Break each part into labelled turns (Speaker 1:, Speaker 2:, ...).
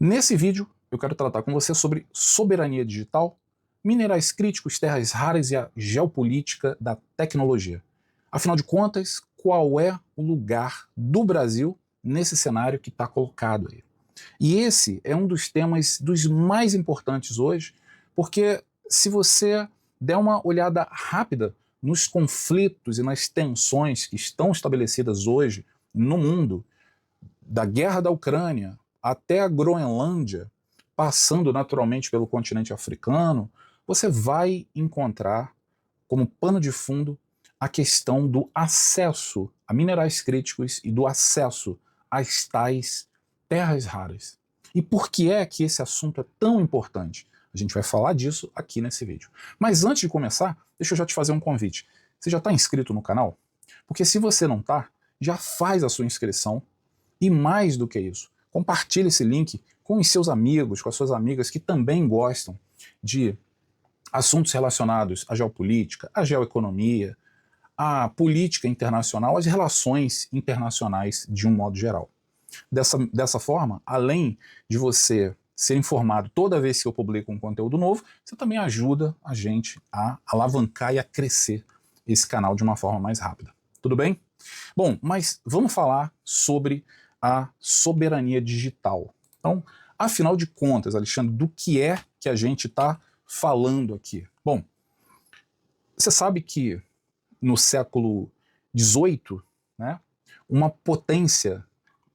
Speaker 1: Nesse vídeo, eu quero tratar com você sobre soberania digital, minerais críticos, terras raras e a geopolítica da tecnologia. Afinal de contas, qual é o lugar do Brasil nesse cenário que está colocado aí? E esse é um dos temas dos mais importantes hoje, porque se você der uma olhada rápida nos conflitos e nas tensões que estão estabelecidas hoje no mundo, da guerra da Ucrânia até a Groenlândia, passando naturalmente pelo continente africano, você vai encontrar como pano de fundo a questão do acesso a minerais críticos e do acesso às tais terras raras. E por que é que esse assunto é tão importante? A gente vai falar disso aqui nesse vídeo. Mas antes de começar, deixa eu já te fazer um convite. Você já está inscrito no canal? Porque se você não está, já faz a sua inscrição. E mais do que isso, compartilhe esse link com os seus amigos, com as suas amigas que também gostam de assuntos relacionados à geopolítica, à geoeconomia, à política internacional, às relações internacionais de um modo geral. Dessa forma, além de você ser informado toda vez que eu publico um conteúdo novo, você também ajuda a gente a alavancar e a crescer esse canal de uma forma mais rápida. Tudo bem? Bom, mas vamos falar sobre a soberania digital. Então, afinal de contas, Alexandre, do que é que a gente está falando aqui? Bom, você sabe que no século XVIII, né, uma potência,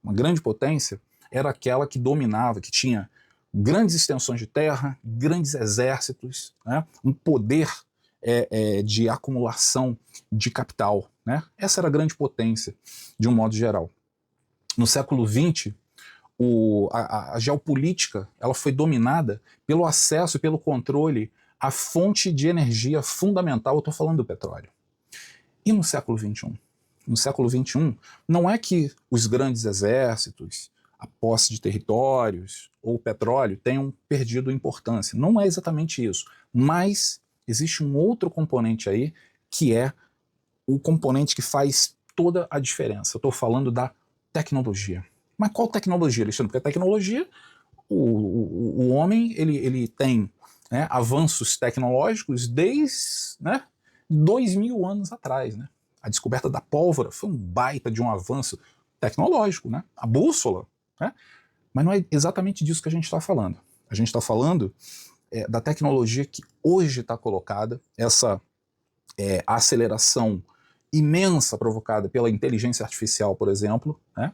Speaker 1: uma grande potência, era aquela que dominava, que tinha grandes extensões de terra, grandes exércitos, né, um poder de acumulação de capital. Né? Essa era a grande potência, de um modo geral. No século XX, a geopolítica ela foi dominada pelo acesso e pelo controle à fonte de energia fundamental, eu estou falando do petróleo. E no século XXI? No século XXI, não é que os grandes exércitos, a posse de territórios ou o petróleo tenham perdido importância. Não é exatamente isso. Mas existe um outro componente aí, que é o componente que faz toda a diferença. Eu estou falando da tecnologia. Mas qual tecnologia, Alexandre? Porque a tecnologia, o homem ele tem, né, avanços tecnológicos desde 2000 anos atrás. Né? A descoberta da pólvora foi um baita de um avanço tecnológico. Né? A bússola. Né? Mas não é exatamente disso que a gente está falando. A gente está falando da tecnologia que hoje está colocada, essa aceleração imensa provocada pela inteligência artificial, por exemplo, né?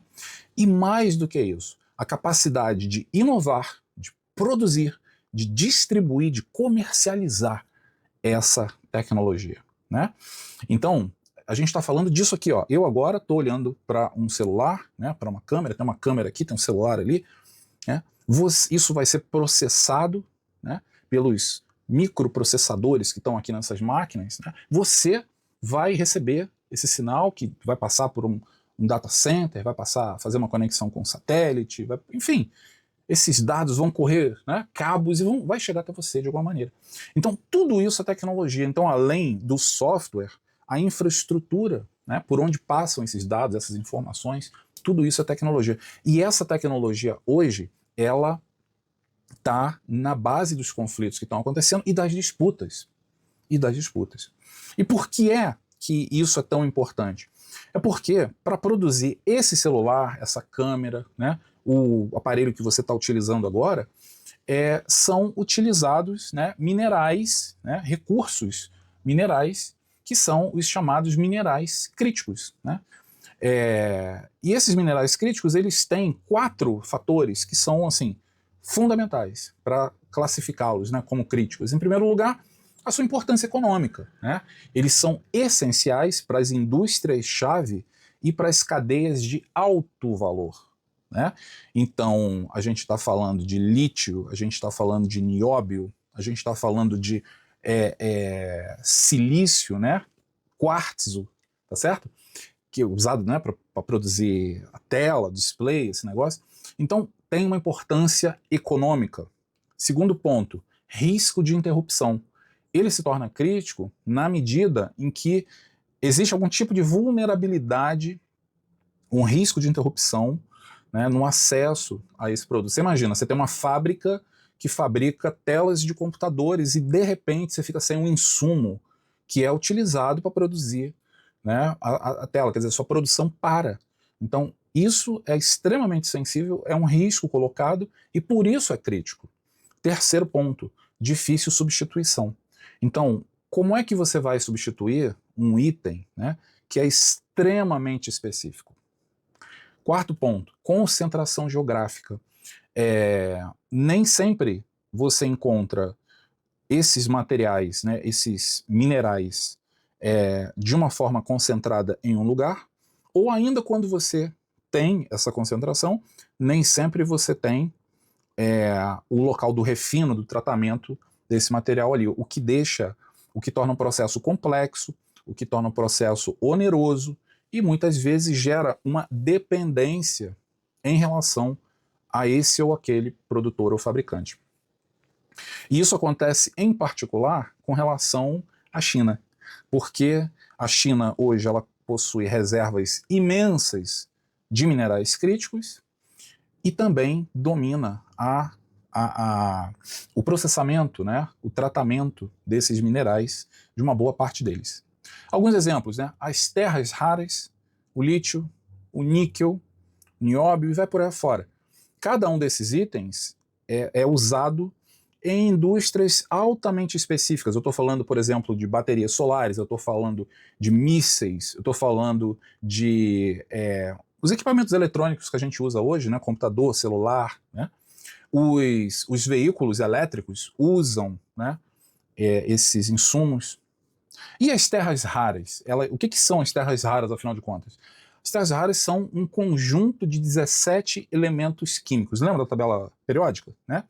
Speaker 1: E mais do que isso, a capacidade de inovar, de produzir, de distribuir, de comercializar essa tecnologia. Né? Então, a gente está falando disso aqui. Ó. Eu agora estou olhando para um celular, né, para uma câmera, tem uma câmera aqui, tem um celular ali. Né? Isso vai ser processado, né, pelos microprocessadores que estão aqui nessas máquinas. Né? Você vai receber esse sinal que vai passar por um data center, vai passar a fazer uma conexão com um satélite, enfim, esses dados vão correr, né, cabos e vai chegar até você de alguma maneira. Então tudo isso é tecnologia. Então, além do software, a infraestrutura, né, por onde passam esses dados, essas informações, tudo isso é tecnologia. E essa tecnologia hoje, ela está na base dos conflitos que estão acontecendo e das disputas. E por que é que isso é tão importante? É porque, para produzir esse celular, essa câmera, né, o aparelho que você está utilizando agora, são utilizados, né, minerais, né, recursos minerais, que são os chamados minerais críticos. Né? E esses minerais críticos, eles têm 4 fatores que são assim, fundamentais para classificá-los, né, como críticos. Em primeiro lugar, a sua importância econômica. Né? Eles são essenciais para as indústrias-chave e para as cadeias de alto valor. Né? Então, a gente está falando de lítio, a gente está falando de nióbio, a gente está falando de silício, né? Quartzo, tá certo? Que é usado, né, para produzir a tela, display, esse negócio. Então, tem uma importância econômica. Segundo ponto, risco de interrupção. Ele se torna crítico na medida em que existe algum tipo de vulnerabilidade, um risco de interrupção né, no acesso a esse produto. Você imagina, você tem uma fábrica que fabrica telas de computadores e de repente você fica sem um insumo que é utilizado para produzir, né, a tela, quer dizer, sua produção para. Então, isso é extremamente sensível, é um risco colocado e por isso é crítico. Terceiro ponto, difícil substituição. Então, como é que você vai substituir um item, né, que é extremamente específico? Quarto ponto, concentração geográfica. Nem sempre você encontra esses materiais, né, esses minerais, de uma forma concentrada em um lugar, ou ainda quando você tem essa concentração, nem sempre você tem o local do refino, do tratamento desse material ali, o que torna o processo complexo, o que torna o processo oneroso e muitas vezes gera uma dependência em relação a esse ou aquele produtor ou fabricante. E isso acontece em particular com relação à China, porque a China hoje ela possui reservas imensas de minerais críticos e também domina o processamento, né, o tratamento desses minerais de uma boa parte deles. Alguns exemplos, né, as terras raras, o lítio, o níquel, o nióbio e vai por aí fora. Cada um desses itens é usado em indústrias altamente específicas. Eu estou falando, por exemplo, de baterias solares, eu estou falando de mísseis, eu estou falando de os equipamentos eletrônicos que a gente usa hoje, né, computador, celular, né, os veículos elétricos usam, né, esses insumos. E as terras raras? O que são as terras raras, afinal de contas? As terras raras são um conjunto de 17 elementos químicos. Lembra da tabela periódica? Né?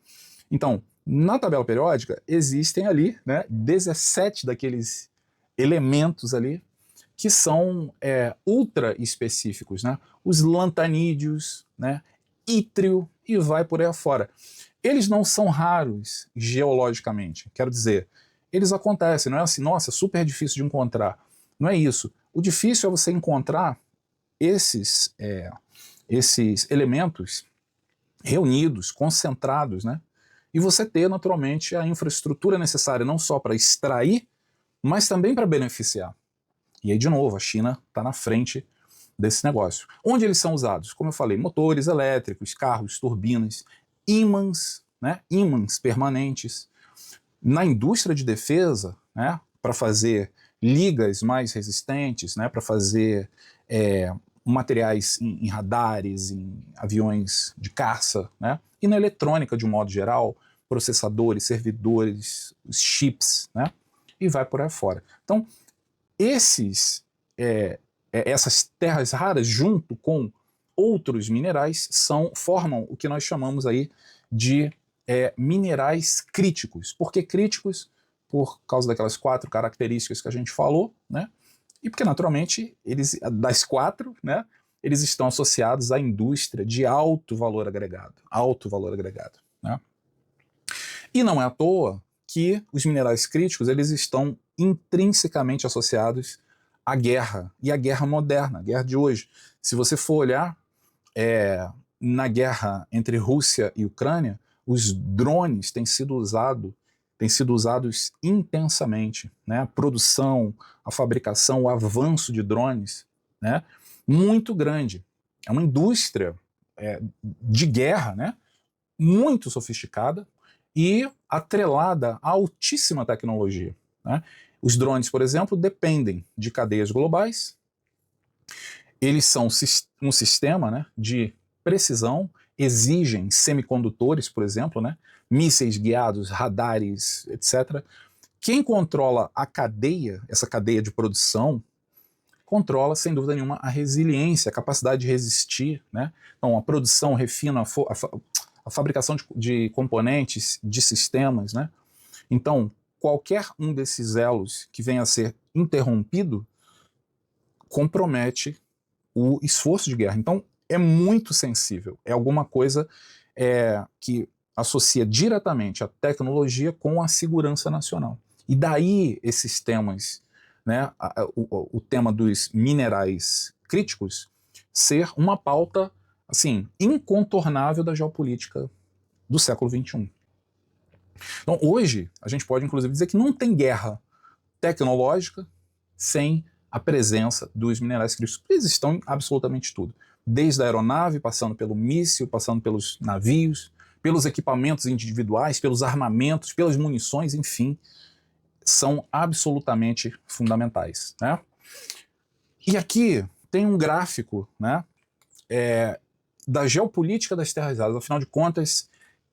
Speaker 1: Então, na tabela periódica, existem ali, né, 17 daqueles elementos ali que são ultra específicos. Né? Os lantanídeos, né, ítrio e vai por aí afora. Eles não são raros geologicamente, quero dizer, eles acontecem, não é assim, nossa, super difícil de encontrar. Não é isso. O difícil é você encontrar esses elementos reunidos, concentrados, né? E você ter, naturalmente, a infraestrutura necessária não só para extrair, mas também para beneficiar. E aí, de novo, a China está na frente desse negócio. Onde eles são usados? Como eu falei, motores elétricos, carros, turbinas, ímãs, né? Ímãs permanentes. Na indústria de defesa, né? Para fazer ligas mais resistentes, né? Para fazer materiais em radares, em aviões de caça, né? E na eletrônica, de um modo geral, processadores, servidores, os chips, né? E vai por aí fora. Então, essas terras raras, junto com outros minerais, formam o que nós chamamos aí de minerais críticos. Por que críticos? Por causa daquelas 4 características que a gente falou, né? E porque, naturalmente, das 4, né, eles estão associados à indústria de alto valor agregado. Alto valor agregado. Né? E não é à toa que os minerais críticos eles estão intrinsecamente associados à guerra, e à guerra moderna, a guerra de hoje. Se você for olhar na guerra entre Rússia e Ucrânia, os drones têm sido usados intensamente, né? A produção, a fabricação, o avanço de drones, né? Muito grande. É uma indústria de guerra, né? Muito sofisticada e atrelada a altíssima tecnologia. Né? Os drones, por exemplo, dependem de cadeias globais. Eles são um sistema, né, de precisão, exigem semicondutores, por exemplo, né, mísseis guiados, radares, etc. Quem controla a cadeia, essa cadeia de produção, controla, sem dúvida nenhuma, a resiliência, a capacidade de resistir. Né? Então, a produção, refino, a fabricação de componentes, de sistemas. Né? Então, qualquer um desses elos que venha a ser interrompido compromete o esforço de guerra. Então, é muito sensível. É alguma coisa que associa diretamente a tecnologia com a segurança nacional. E daí esses temas, né, o tema dos minerais críticos, ser uma pauta assim, incontornável da geopolítica do século XXI. Então, hoje, a gente pode, inclusive, dizer que não tem guerra tecnológica sem a presença dos minerais críticos. Eles estão em absolutamente tudo. Desde a aeronave, passando pelo míssil, passando pelos navios, pelos equipamentos individuais, pelos armamentos, pelas munições, enfim, são absolutamente fundamentais, né? E aqui tem um gráfico, né, da geopolítica das terras raras. Afinal de contas,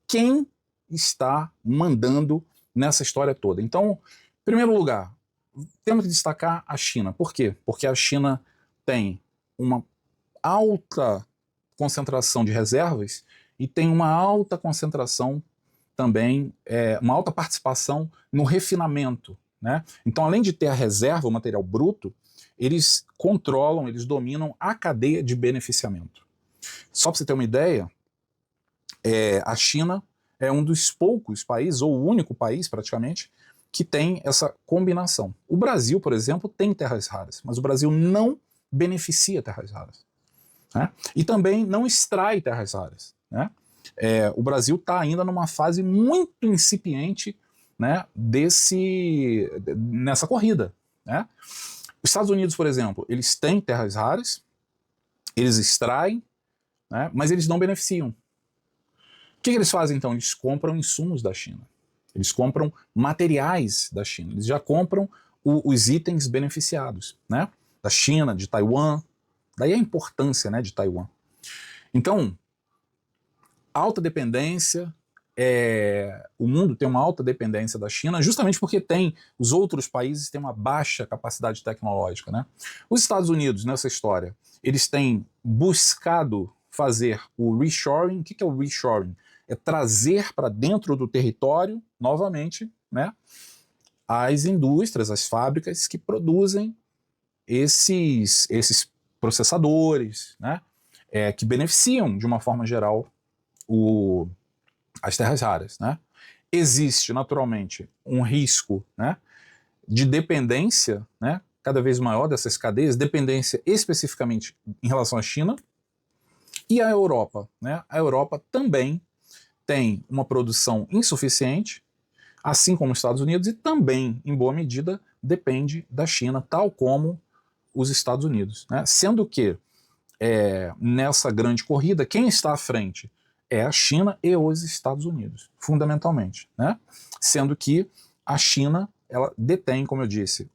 Speaker 1: quem está mandando nessa história toda? Então, em primeiro lugar, temos que destacar a China. Por quê? Porque a China tem uma alta concentração de reservas e tem uma alta concentração também, uma alta participação no refinamento, né? Então, além de ter a reserva, o material bruto, eles controlam, eles dominam a cadeia de beneficiamento. Só para você ter uma ideia, a China é um dos poucos países, ou o único país praticamente, que tem essa combinação. O Brasil, por exemplo, tem terras raras, mas o Brasil não beneficia terras raras, né? E também não extrai terras raras, né? O Brasil está ainda numa fase muito incipiente, né, nessa corrida, né? Os Estados Unidos, por exemplo, eles têm terras raras, eles extraem, né, mas eles não beneficiam. O que eles fazem então? Eles compram insumos da China. Eles compram materiais da China. Eles já compram os itens beneficiados, né, da China, de Taiwan. Daí a importância, né, de Taiwan. Então, alta dependência, o mundo tem uma alta dependência da China, justamente porque os outros países têm uma baixa capacidade tecnológica, né? Os Estados Unidos, nessa história, eles têm buscado fazer o reshoring. O que é o reshoring? É trazer para dentro do território, novamente, né, as indústrias, as fábricas que produzem esses processadores, né, que beneficiam, de uma forma geral, as terras raras, né? Existe, naturalmente, um risco, né, de dependência, né, cada vez maior dessas cadeias, dependência especificamente em relação à China e à Europa, né? A Europa também tem uma produção insuficiente, assim como os Estados Unidos, e também, em boa medida, depende da China, tal como os Estados Unidos, né? Sendo que, nessa grande corrida, quem está à frente é a China e os Estados Unidos, fundamentalmente, né? Sendo que a China, ela detém, como eu disse,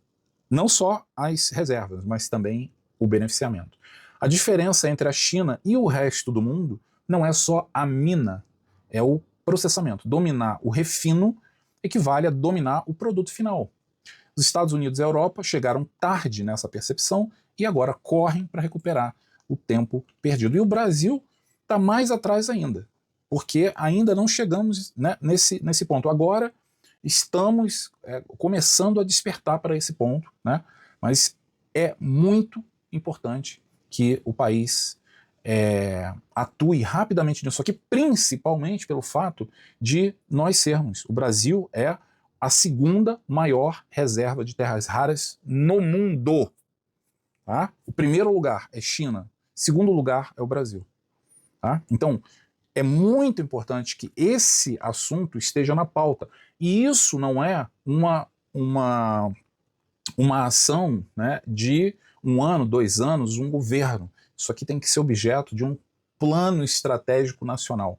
Speaker 1: não só as reservas, mas também o beneficiamento. A diferença entre a China e o resto do mundo não é só a mina, é o processamento. Dominar o refino equivale a dominar o produto final. Os Estados Unidos e a Europa chegaram tarde nessa percepção e agora correm para recuperar o tempo perdido. E o Brasil está mais atrás ainda, porque ainda não chegamos, né, nesse ponto. Agora estamos começando a despertar para esse ponto, né, mas é muito importante que o país atue rapidamente nisso aqui, principalmente pelo fato de nós sermos. O Brasil é a segunda maior reserva de terras raras no mundo. Tá? O primeiro lugar é China, segundo lugar é o Brasil. Tá? Então, é muito importante que esse assunto esteja na pauta. E isso não é uma ação, né, de 1 ano, 2 anos, um governo. Isso aqui tem que ser objeto de um plano estratégico nacional.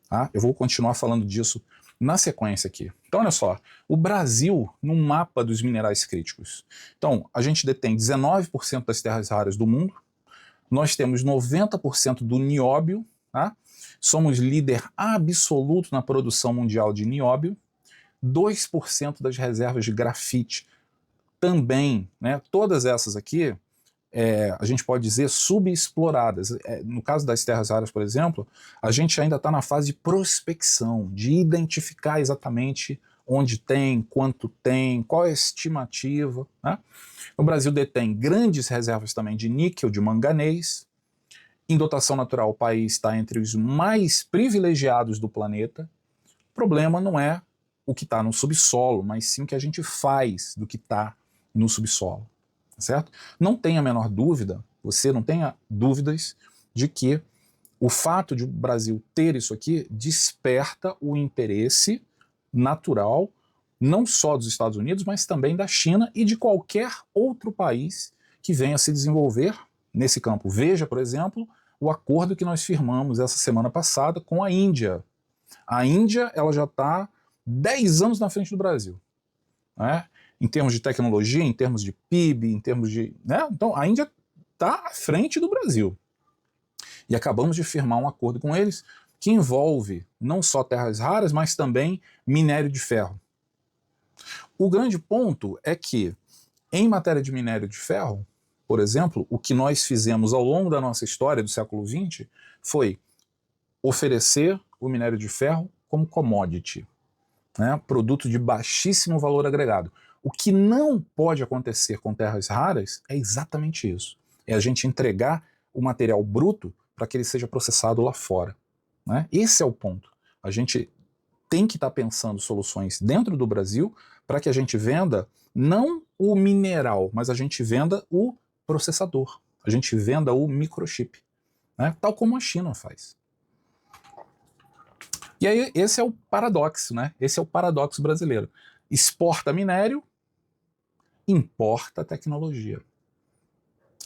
Speaker 1: Tá? Eu vou continuar falando disso na sequência aqui. Então, olha só, o Brasil no mapa dos minerais críticos. Então, a gente detém 19% das terras raras do mundo, nós temos 90% do nióbio, tá? Somos líder absoluto na produção mundial de nióbio, 2% das reservas de grafite também, né? Todas essas aqui, a gente pode dizer subexploradas. No caso das terras raras, por exemplo, a gente ainda está na fase de prospecção, de identificar exatamente onde tem, quanto tem, qual é a estimativa, né? O Brasil detém grandes reservas também de níquel, de manganês. Em dotação natural, o país está entre os mais privilegiados do planeta. O problema não é o que está no subsolo, mas sim o que a gente faz do que está no subsolo. Certo? Não tenha a menor dúvida, você não tenha dúvidas de que o fato de o Brasil ter isso aqui desperta o interesse natural, não só dos Estados Unidos, mas também da China e de qualquer outro país que venha se desenvolver nesse campo. Veja, por exemplo, o acordo que nós firmamos essa semana passada com a Índia. A Índia, ela já está 10 anos na frente do Brasil, né? Em termos de tecnologia, em termos de PIB, em termos de... né? Então, a Índia está à frente do Brasil. E acabamos de firmar um acordo com eles que envolve não só terras raras, mas também minério de ferro. O grande ponto é que, em matéria de minério de ferro, por exemplo, o que nós fizemos ao longo da nossa história do século XX foi oferecer o minério de ferro como commodity, né, produto de baixíssimo valor agregado. O que não pode acontecer com terras raras é exatamente isso. É a gente entregar o material bruto para que ele seja processado lá fora, né? Esse é o ponto. A gente tem que estar pensando soluções dentro do Brasil para que a gente venda não o mineral, mas a gente venda o processador, a gente venda o microchip, né? Tal como a China faz. E aí esse é o paradoxo, né? Esse é o paradoxo brasileiro. Exporta minério, importa tecnologia.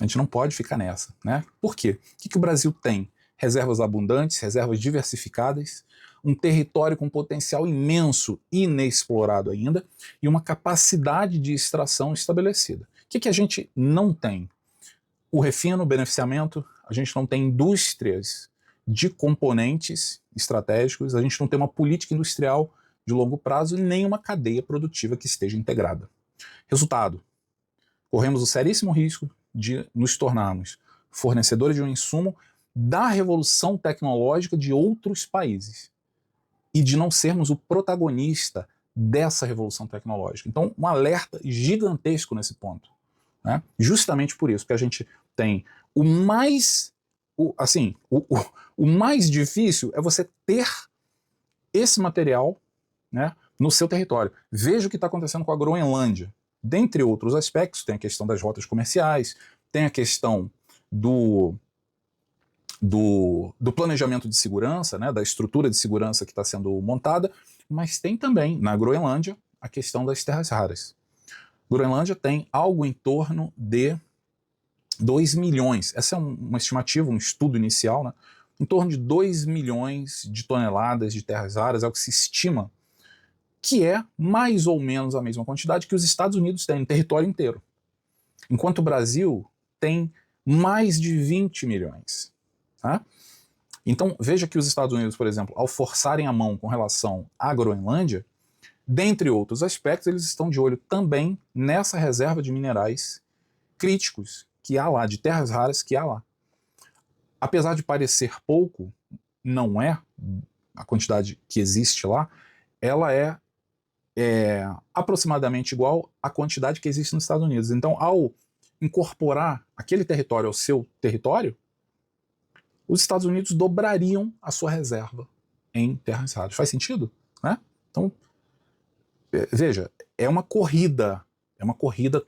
Speaker 1: A gente não pode ficar nessa, né? Por quê? O que o Brasil tem? Reservas abundantes, reservas diversificadas, um território com potencial imenso, inexplorado ainda, e uma capacidade de extração estabelecida. O que a gente não tem? O refino, o beneficiamento, a gente não tem indústrias de componentes estratégicos, a gente não tem uma política industrial de longo prazo e nem uma cadeia produtiva que esteja integrada. Resultado, corremos o seríssimo risco de nos tornarmos fornecedores de um insumo da revolução tecnológica de outros países e de não sermos o protagonista dessa revolução tecnológica. Então, um alerta gigantesco nesse ponto, né? Justamente por isso que a gente tem o mais... o mais difícil é você ter esse material, né, no seu território. Veja o que está acontecendo com a Groenlândia. Dentre outros aspectos, tem a questão das rotas comerciais, tem a questão do planejamento de segurança, né, da estrutura de segurança que está sendo montada, mas tem também, na Groenlândia, a questão das terras raras. Groenlândia tem algo em torno de 2 milhões, essa é uma estimativa, um estudo inicial, né, em torno de 2 milhões de toneladas de terras raras, é o que se estima, que é mais ou menos a mesma quantidade que os Estados Unidos têm no território inteiro. Enquanto o Brasil tem mais de 20 milhões. Tá? Então veja que os Estados Unidos, por exemplo, ao forçarem a mão com relação à Groenlândia, dentre outros aspectos, eles estão de olho também nessa reserva de minerais críticos que há lá, de terras raras que há lá. Apesar de parecer pouco, não é a quantidade que existe lá, ela é aproximadamente igual à quantidade que existe nos Estados Unidos. Então, ao incorporar aquele território ao seu território, os Estados Unidos dobrariam a sua reserva em terras raras. Faz sentido? Né? Então, veja, é uma corrida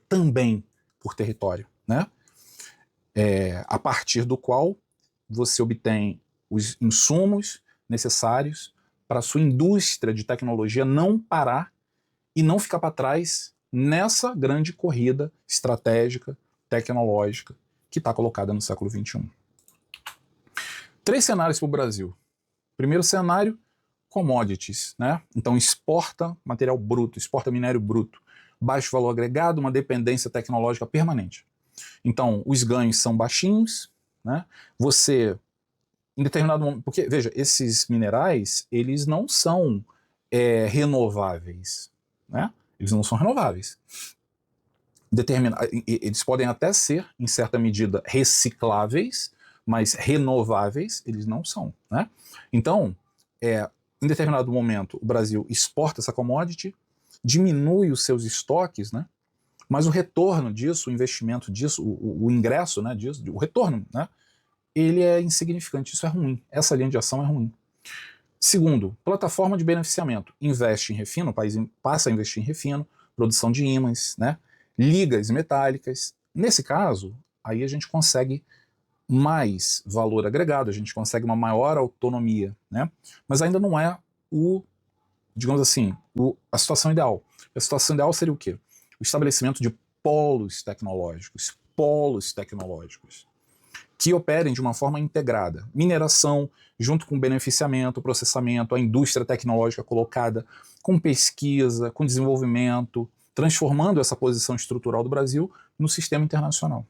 Speaker 1: também por território, né? A partir do qual você obtém os insumos necessários para a sua indústria de tecnologia não parar e não ficar para trás nessa grande corrida estratégica, tecnológica, que está colocada no século XXI. 3 cenários para o Brasil. Primeiro cenário, commodities, né? Então exporta material bruto, exporta minério bruto, baixo valor agregado, uma dependência tecnológica permanente. Então os ganhos são baixinhos, né? Você, em determinado momento, porque veja, esses minerais, eles não são renováveis, né? Eles não são renováveis. Eles podem até ser, em certa medida, recicláveis, mas renováveis eles não são, né? Então, em determinado momento, o Brasil exporta essa commodity, diminui os seus estoques, né? Mas o retorno disso, o investimento disso, o ingresso, né, disso, o retorno, né, ele é insignificante, isso é ruim, essa linha de ação é ruim. Segundo, plataforma de beneficiamento, investe em refino, o país passa a investir em refino, produção de ímãs, né, ligas metálicas. Nesse caso, aí a gente consegue mais valor agregado, a gente consegue uma maior autonomia, né? Mas ainda não é digamos assim, a situação ideal. A situação ideal seria o quê? O estabelecimento de polos tecnológicos, que operem de uma forma integrada. Mineração, junto com beneficiamento, processamento, a indústria tecnológica colocada com pesquisa, com desenvolvimento, transformando essa posição estrutural do Brasil no sistema internacional.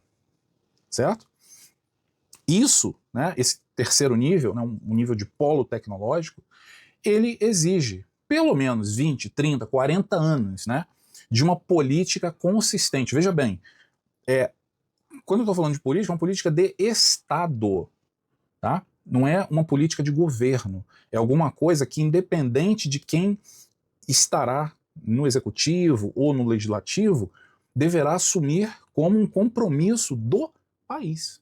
Speaker 1: Certo? Isso, né, esse terceiro nível, né, um nível de polo tecnológico, ele exige pelo menos 20, 30, 40 anos, né, de uma política consistente. Veja bem, quando eu estou falando de política, é uma política de Estado, tá? Não é uma política de governo. É alguma coisa que, independente de quem estará no executivo ou no legislativo, deverá assumir como um compromisso do país.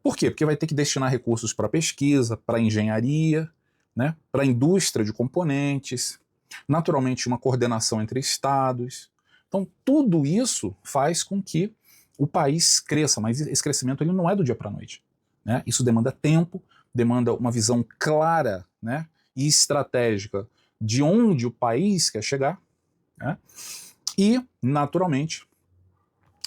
Speaker 1: Por quê? Porque vai ter que destinar recursos para pesquisa, para engenharia, né, para a indústria de componentes, naturalmente uma coordenação entre estados. Então tudo isso faz com que o país cresça, mas esse crescimento ele não é do dia para a noite, né? Isso demanda tempo, demanda uma visão clara, né, e estratégica de onde o país quer chegar, né? E, naturalmente,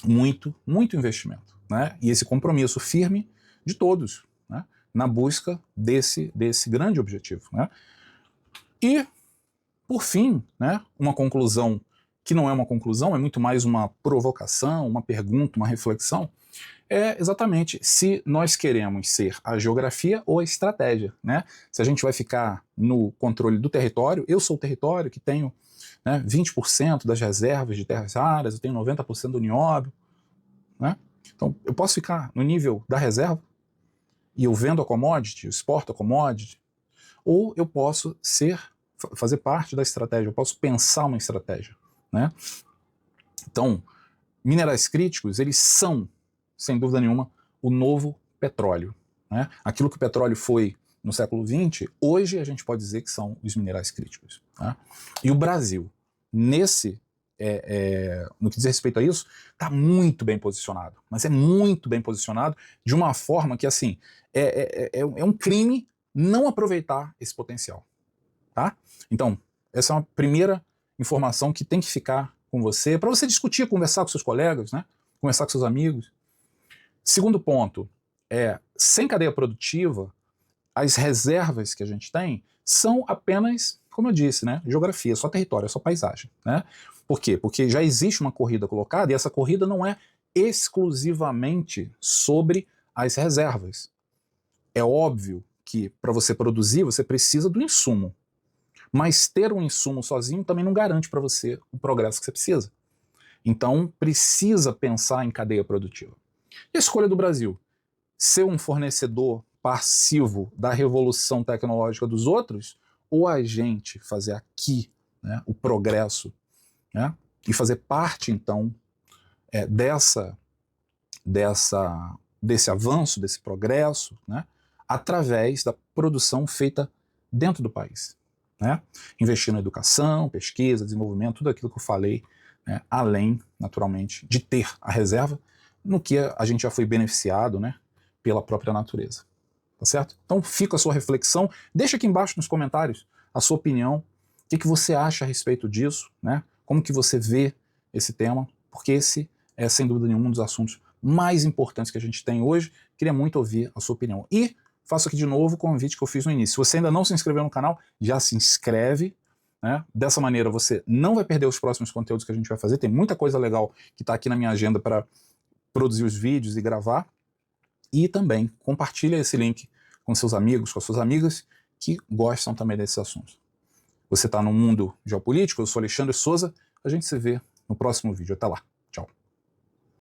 Speaker 1: muito investimento, né? E esse compromisso firme de todos, né, na busca desse grande objetivo, né? E, por fim, né, uma conclusão que não é uma conclusão, é muito mais uma provocação, uma pergunta, uma reflexão, é exatamente se nós queremos ser a geografia ou a estratégia, né? Se a gente vai ficar no controle do território, eu sou o território que tenho, né, 20% das reservas de terras raras, eu tenho 90% do nióbio, né? Então eu posso ficar no nível da reserva e eu vendo a commodity, eu exporto a commodity, ou eu posso fazer parte da estratégia, eu posso pensar uma estratégia, né? Então, minerais críticos, eles são, sem dúvida nenhuma, o novo petróleo, né? Aquilo que o petróleo foi no século XX, hoje a gente pode dizer que são os minerais críticos, né? E o Brasil, no que diz respeito a isso, está muito bem posicionado, mas é muito bem posicionado de uma forma que, assim, é um crime não aproveitar esse potencial, tá? Então, essa é uma primeira informação que tem que ficar com você, para você discutir, conversar com seus colegas, né? Conversar com seus amigos. Segundo ponto, sem cadeia produtiva, as reservas que a gente tem são apenas, como eu disse, né, geografia, só território, só paisagem, né? Por quê? Porque já existe uma corrida colocada e essa corrida não é exclusivamente sobre as reservas. É óbvio que para você produzir você precisa do insumo, mas ter um insumo sozinho também não garante para você o progresso que você precisa. Então precisa pensar em cadeia produtiva. E a escolha do Brasil? Ser um fornecedor passivo da revolução tecnológica dos outros, ou a gente fazer aqui, né, o progresso, né, e fazer parte, então, desse avanço, desse progresso, né, através da produção feita dentro do país, né, investir na educação, pesquisa, desenvolvimento, tudo aquilo que eu falei, né, além, naturalmente, de ter a reserva, no que a gente já foi beneficiado, né, pela própria natureza. Tá certo? Então fica a sua reflexão, deixa aqui embaixo nos comentários a sua opinião, o que você acha a respeito disso, né? Como que você vê esse tema, porque esse é, sem dúvida nenhuma, um dos assuntos mais importantes que a gente tem hoje. Queria muito ouvir a sua opinião. E faço aqui de novo o convite que eu fiz no início. Se você ainda não se inscreveu no canal, já se inscreve, né? Dessa maneira você não vai perder os próximos conteúdos que a gente vai fazer. Tem muita coisa legal que está aqui na minha agenda para produzir os vídeos e gravar. E também compartilha esse link com seus amigos, com as suas amigas que gostam também desses assuntos. Você está no Mundo Geopolítico, eu sou Alexandre Souza, a gente se vê no próximo vídeo. Até lá!